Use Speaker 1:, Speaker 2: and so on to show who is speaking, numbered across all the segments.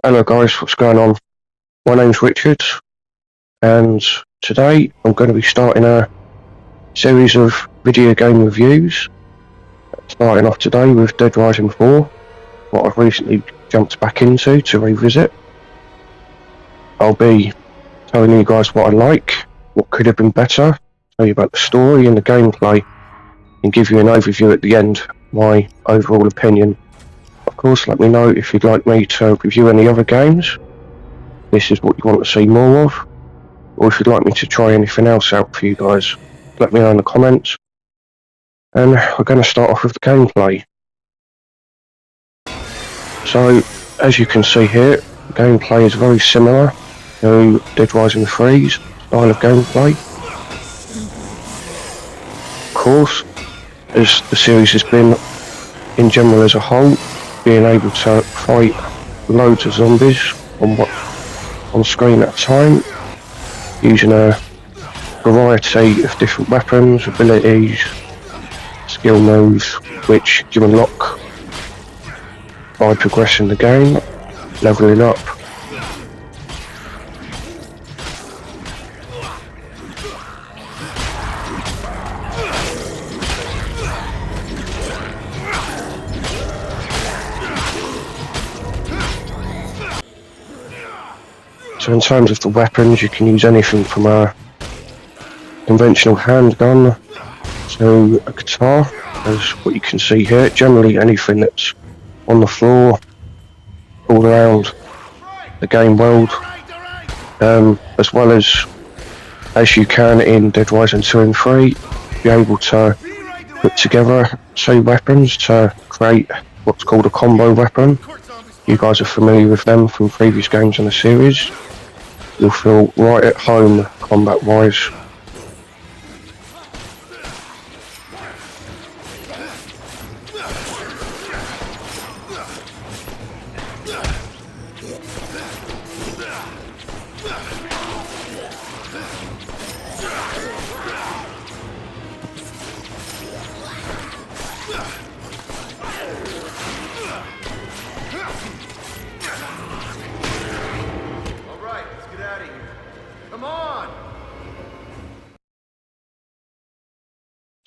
Speaker 1: Hello guys, what's going on? My name's Richard, and today I'm going to be starting a series of video game reviews. Starting off today with Dead Rising 4, what I've recently jumped back into to revisit. I'll be telling you guys what I like, what could have been better, tell you about the story and the gameplay, and give you an overview at the end, my overall opinion. Of course, let me know if you'd like me to review any other games. This is what you want to see more of, or if you'd like me to try anything else out for you guys, let me know in the comments. And we're going to start off with the gameplay. So, as you can see here, the gameplay is very similar to Dead Rising 3's style of gameplay. Of course, as the series has been in general as a whole, being able to fight loads of zombies on screen at a time, using a variety of different weapons, abilities, skill moves, which you unlock by progressing the game, leveling up. So in terms of the weapons, you can use anything from a conventional handgun to a guitar, as what you can see here. Generally anything that's on the floor, all around the game world, as well as you can in Dead Rising 2 and 3, be able to put together two weapons to create what's called a combo weapon. You guys are familiar with them from previous games in the series. You'll feel right at home combat wise.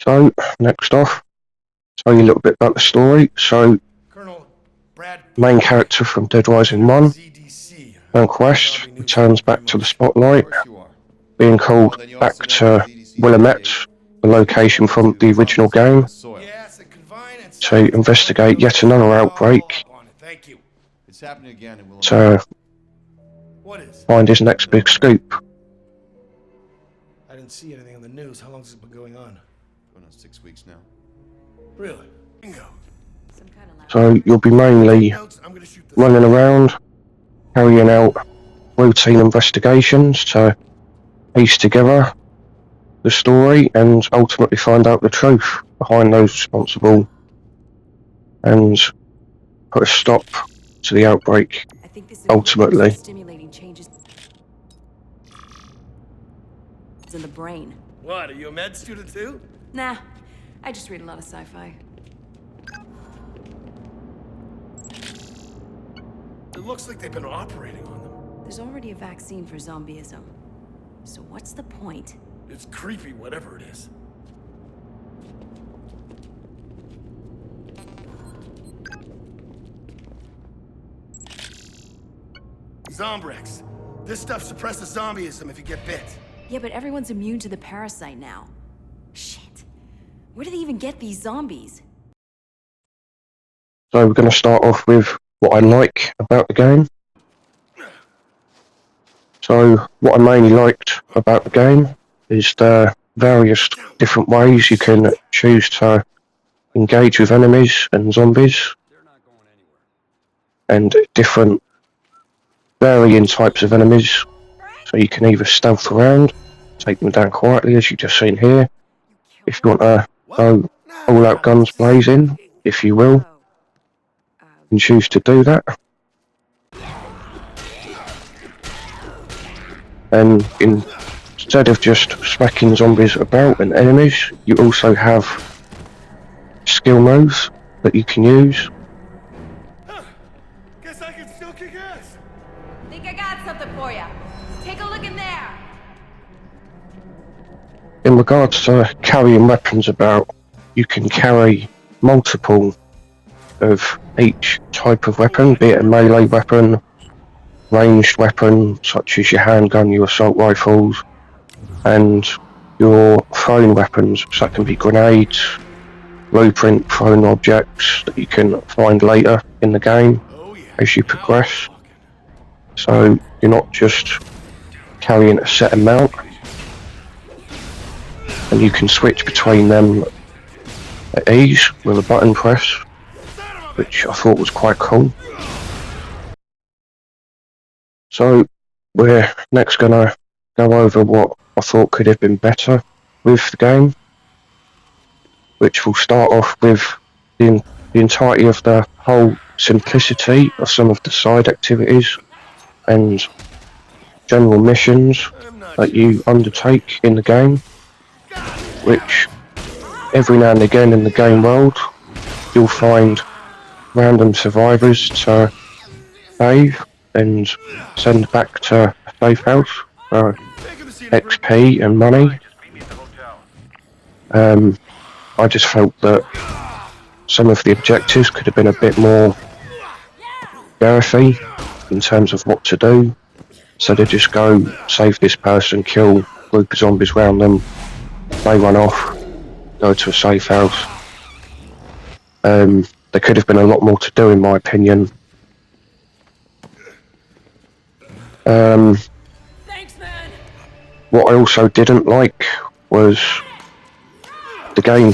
Speaker 1: So, next off, tell you a little bit about the story. So, main character from Dead Rising 1, Quest, returns back to the spotlight, being called back to Willamette, the location from the original game, to investigate yet another outbreak, to find his next big scoop.
Speaker 2: I didn't see anything on the news. How long has it been going on?
Speaker 3: Going on 6 weeks now.
Speaker 2: Really? Bingo.
Speaker 1: So you'll be mainly running around, carrying out routine investigations to piece together the story and ultimately find out the truth behind those responsible and put a stop to the outbreak, ultimately.
Speaker 4: Stimulating changes in the brain.
Speaker 2: What, are you a med student too?
Speaker 4: Nah, I just read a lot of sci-fi.
Speaker 2: It looks like they've been operating on them.
Speaker 4: There's already a vaccine for zombieism. So what's the point?
Speaker 2: It's creepy, whatever it is. Zombrex. This stuff suppresses zombieism if you get bit.
Speaker 4: Yeah, but everyone's immune to the parasite now. Shit. Where do they even get these zombies?
Speaker 1: So we're going to start off with what I like about the game. So what I mainly liked about the game is the various different ways you can choose to engage with enemies and zombies, and different varying types of enemies. So you can either stealth around, take them down quietly, as you've just seen here. If you want to go all out guns blazing, if you will, and choose to do that. And instead of just smacking zombies about and enemies, you also have skill moves that you can use.
Speaker 2: Guess I can still kick ass.
Speaker 1: in regards to carrying weapons about, you can carry multiple of each type of weapon, be it a melee weapon, ranged weapon such as your handgun, your assault rifles, and your thrown weapons, so that can be grenades, blueprint thrown objects that you can find later in the game as you progress. So you're not just carrying a set amount, and you can switch between them at ease with a button press, which I thought was quite cool. So we're next going to go over what I thought could have been better with the game, which will start off with the entirety of the whole simplicity of some of the side activities and general missions that you undertake in the game, which every now and again in the game world you'll find random survivors to save and send back to a safe house for XP and money. I just felt that some of the objectives could have been a bit more girthy in terms of what to do. So they just go save this person, kill a group of zombies around them, they run off, go to a safe house. There could have been a lot more to do in my opinion.
Speaker 4: Thanks, man.
Speaker 1: What I also didn't like was the game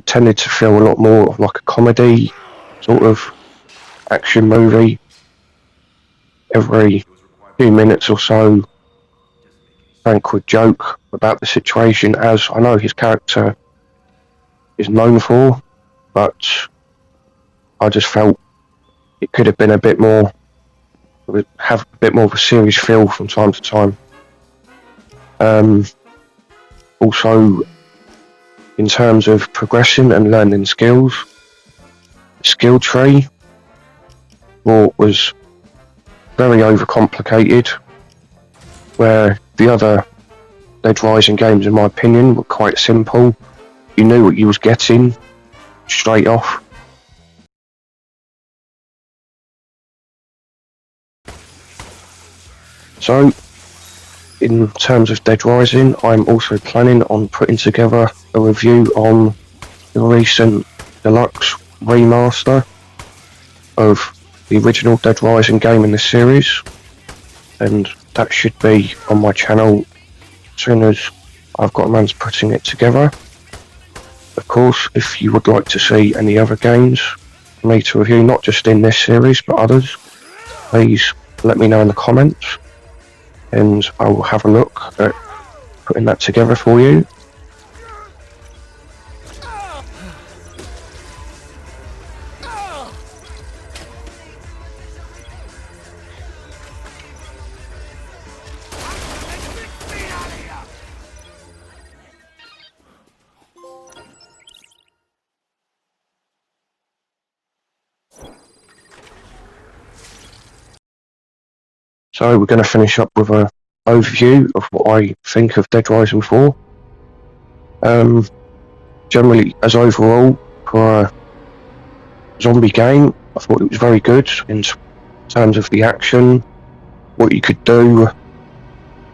Speaker 1: tended to feel a lot more like a comedy sort of action movie. Every few minutes or so, Frank would joke about the situation, as I know his character is known for, but I just felt it could have been a bit more, have a bit more of a serious feel from time to time. Also, in terms of progression and learning skills, the skill tree was very overcomplicated, where the other Dead Rising games, in my opinion, were quite simple. You knew what you was getting straight off. So, in terms of Dead Rising, I'm also planning on putting together a review on the recent deluxe remaster of the original Dead Rising game in the series, and that should be on my channel as soon as I've got around to putting it together. Of course, if you would like to see any other games for me to review, not just in this series but others, please let me know in the comments, and I will have a look at putting that together for you. So we're going to finish up with an overview of what I think of Dead Rising 4. Generally, as overall, for a zombie game, I thought it was very good in terms of the action, what you could do,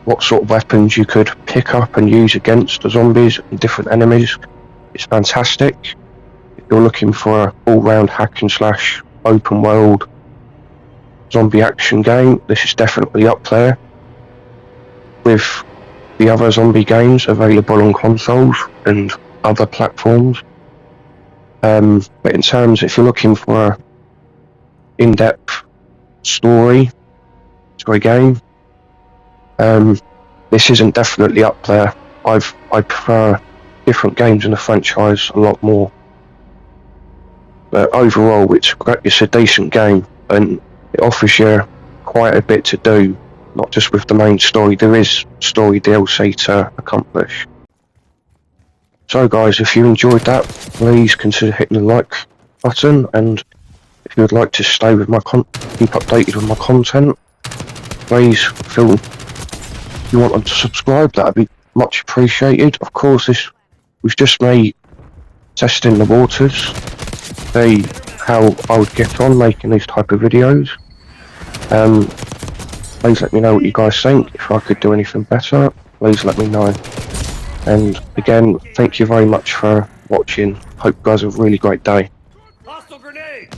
Speaker 1: what sort of weapons you could pick up and use against the zombies and different enemies. It's fantastic. If you're looking for an all-round hack and slash open world zombie action game, this is definitely up there with the other zombie games available on consoles and other platforms. But in terms, if you're looking for an in-depth story game, this isn't definitely up there. I prefer different games in the franchise a lot more. But overall, it's a decent game, and it offers you quite a bit to do, not just with the main story. There is story DLC to accomplish. So guys, if you enjoyed that, please consider hitting the like button, and if you would like to stay with my keep updated with my content, please feel if you want to subscribe, that'd be much appreciated. Of course, this was just me testing the waters, see how I would get on making these type of videos. Please let me know what you guys think. If I could do anything better, please let me know. And again, thank you very much for watching. Hope you guys have a really great day.
Speaker 2: Hostile grenade!